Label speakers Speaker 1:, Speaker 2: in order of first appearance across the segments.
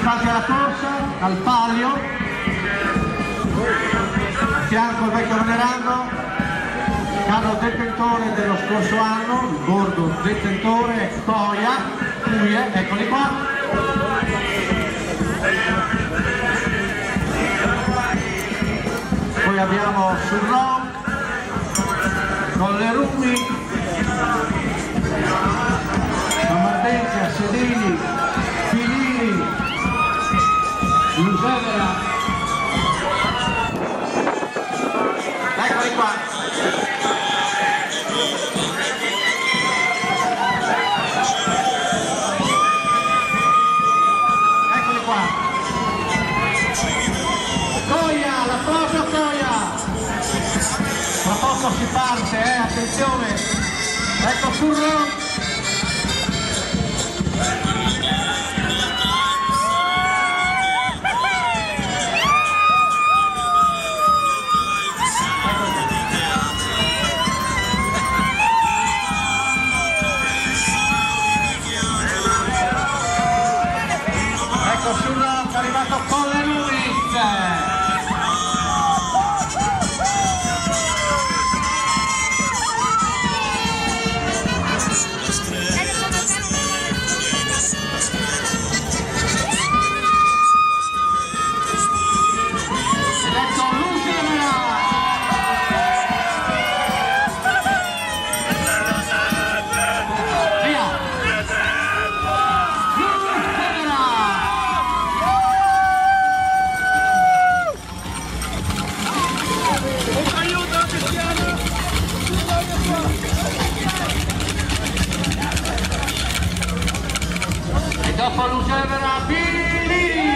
Speaker 1: partecipanti alla corsa, al palio, a fianco il vecchio venerando, carro detentore dello scorso anno, il bordo detentore Puglie, eccoli qua. Poi abbiamo Surron con le Rumi, Mardentia, Sedili, Filini, Lusevera, eccoli qua. Eccoli qua. Coia, l'applauso a Coia. Tra poco si parte, attenzione. Ecco Surron. È arrivato con le Luis. Dopo Lucevera, Filini!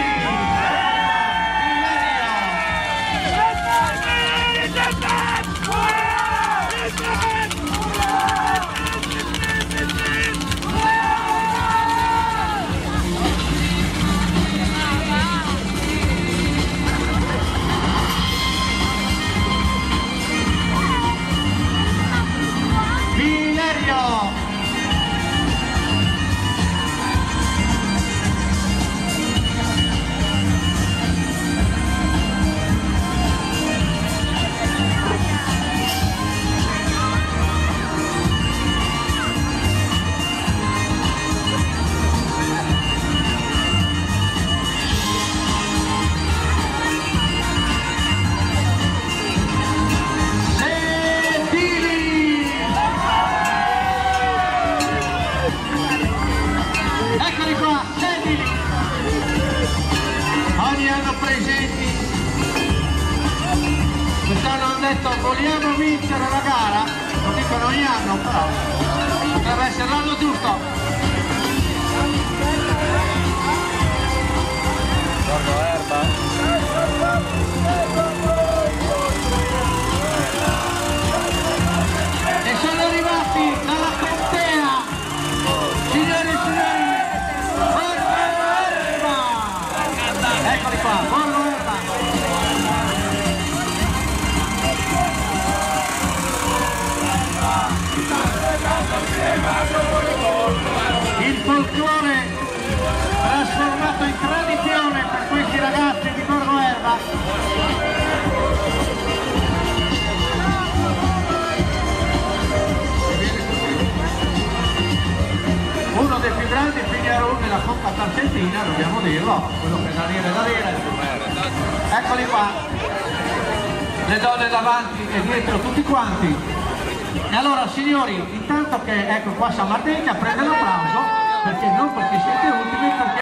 Speaker 1: Quest'anno hanno detto vogliamo vincere la gara, lo dicono ogni anno, però potrebbe essere l'anno giusto.
Speaker 2: Guarda Erba.
Speaker 1: E sono arrivati dalla contea, signori e signori, Borgo Erba. Eccoli qua, Borgo Erba. Il folklore trasformato in tradizione per questi ragazzi di Borgo Erba. Uno dei più grandi Pignarone della Coppa Targentina, dobbiamo dirlo, quello che da dire. Eccoli qua, le donne davanti e dietro tutti quanti. E allora signori, intanto che ecco qua San Martina prende l'applauso, perché non perché siete ultimi, perché